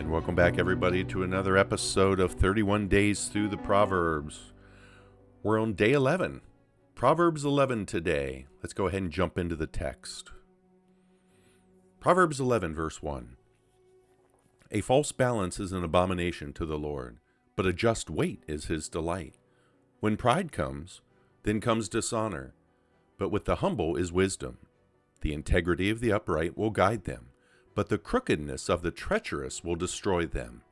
And welcome back, everybody, to another episode of 31 Days Through the Proverbs. We're on day 11, Proverbs 11 today. Let's go ahead and jump into the text. Proverbs 11, verse 1. A false balance is an abomination to the Lord, but a just weight is his delight. When pride comes, then comes dishonor, but with the humble is wisdom. The integrity of the upright will guide them, but the crookedness of the treacherous will destroy them.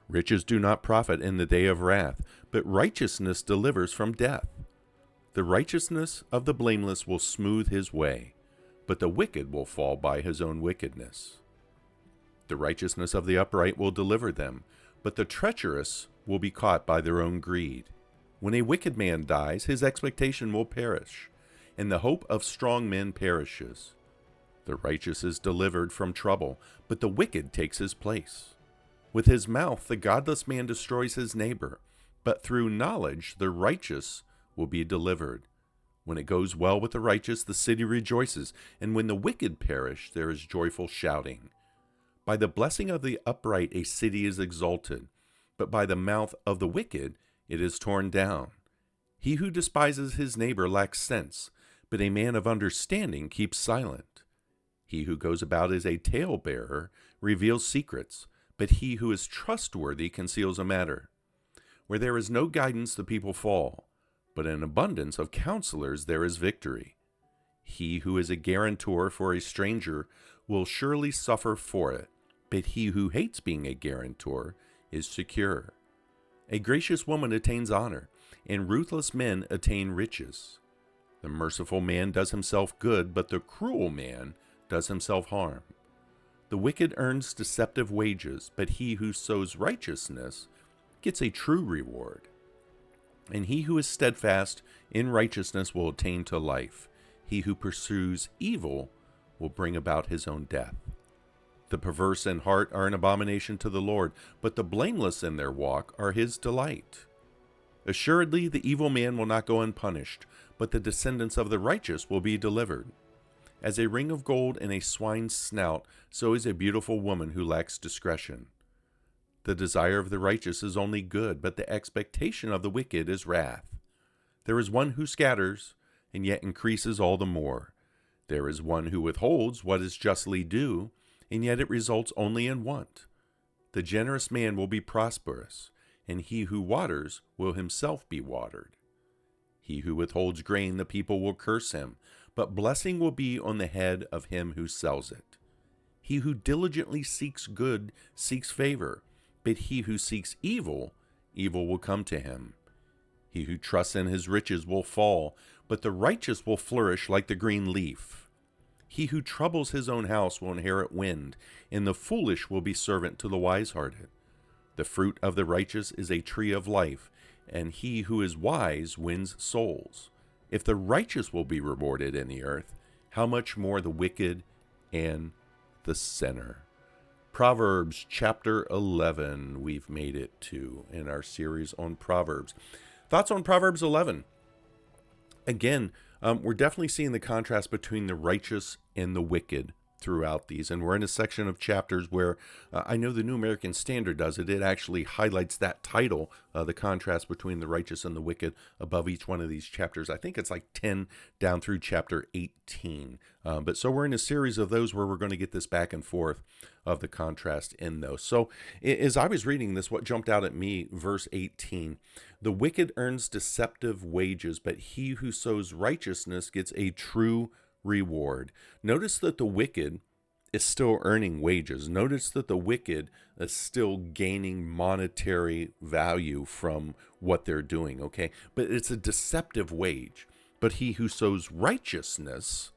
Riches do not profit in the day of wrath, but righteousness delivers from death. The righteousness of the blameless will smooth his way, but the wicked will fall by his own wickedness. The righteousness of the upright will deliver them, but the treacherous will be caught by their own greed. When a wicked man dies, his expectation will perish, and the hope of strong men perishes. The righteous is delivered from trouble, but the wicked takes his place. With his mouth the godless man destroys his neighbor, but through knowledge the righteous will be delivered. When it goes well with the righteous, the city rejoices, and when the wicked perish, there is joyful shouting. By the blessing of the upright a city is exalted, but by the mouth of the wicked it is torn down. He who despises his neighbor lacks sense, but a man of understanding keeps silent. He who goes about as a talebearer reveals secrets, but he who is trustworthy conceals a matter. Where there is no guidance, the people fall, but in abundance of counselors there is victory. He who is a guarantor for a stranger will surely suffer for it, but he who hates being a guarantor is secure. A gracious woman attains honor, and ruthless men attain riches. The merciful man does himself good, but the cruel man does himself harm. The wicked earns deceptive wages, but he who sows righteousness gets a true reward. And he who is steadfast in righteousness will attain to life. He who pursues evil will bring about his own death. The perverse in heart are an abomination to the Lord, but the blameless in their walk are his delight. Assuredly, the evil man will not go unpunished, but the descendants of the righteous will be delivered. As a ring of gold in a swine's snout, so is a beautiful woman who lacks discretion. The desire of the righteous is only good, but the expectation of the wicked is wrath. There is one who scatters, and yet increases all the more. There is one who withholds what is justly due, and yet it results only in want. The generous man will be prosperous, and he who waters will himself be watered. He who withholds grain, the people will curse him, but blessing will be on the head of him who sells it. He who diligently seeks good seeks favor, but he who seeks evil, evil will come to him. He who trusts in his riches will fall, but the righteous will flourish like the green leaf. He who troubles his own house will inherit wind, and the foolish will be servant to the wise-hearted. The fruit of the righteous is a tree of life, and he who is wise wins souls. If the righteous will be rewarded in the earth, how much more the wicked and the sinner? Proverbs chapter 11 we've made it to in our series on Proverbs. Thoughts on Proverbs 11? Again, we're definitely seeing the contrast between the righteous and the wicked throughout these. And we're in a section of chapters where I know the New American Standard does it. It actually highlights that title, the contrast between the righteous and the wicked, above each one of these chapters. I think it's like 10 down through chapter 18. But so we're in a series of those where we're going to get this back and forth of the contrast in those. So as I was reading this, what jumped out at me, verse 18, the wicked earns deceptive wages, but he who sows righteousness gets a true reward. Notice that the wicked is still earning wages. Notice that the wicked is still gaining monetary value from what they're doing, okay? But it's a deceptive wage. But he who sows righteousness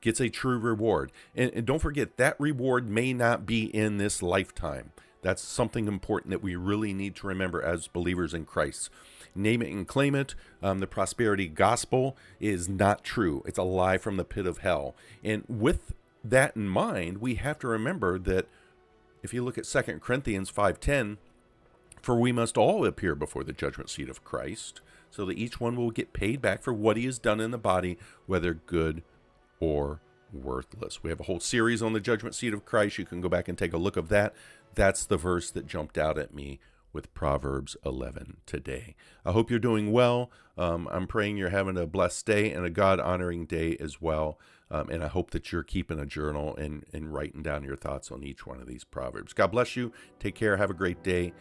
gets a true reward. And don't forget, that reward may not be in this lifetime. That's something important that we really need to remember as believers in Christ. Name it and claim it. The prosperity gospel is not true. It's a lie from the pit of hell. And with that in mind, we have to remember that if you look at 2 Corinthians 5:10, for we must all appear before the judgment seat of Christ, so that each one will get paid back for what he has done in the body, whether good or worthless. We have a whole series on the judgment seat of Christ. You can go back and take a look of that. That's the verse that jumped out at me with Proverbs 11 today. I hope you're doing well. I'm praying you're having a blessed day and a God-honoring day as well. And I hope that you're keeping a journal and writing down your thoughts on each one of these Proverbs. God bless you. Take care. Have a great day.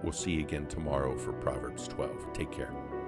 We'll see you again tomorrow for Proverbs 12. Take care.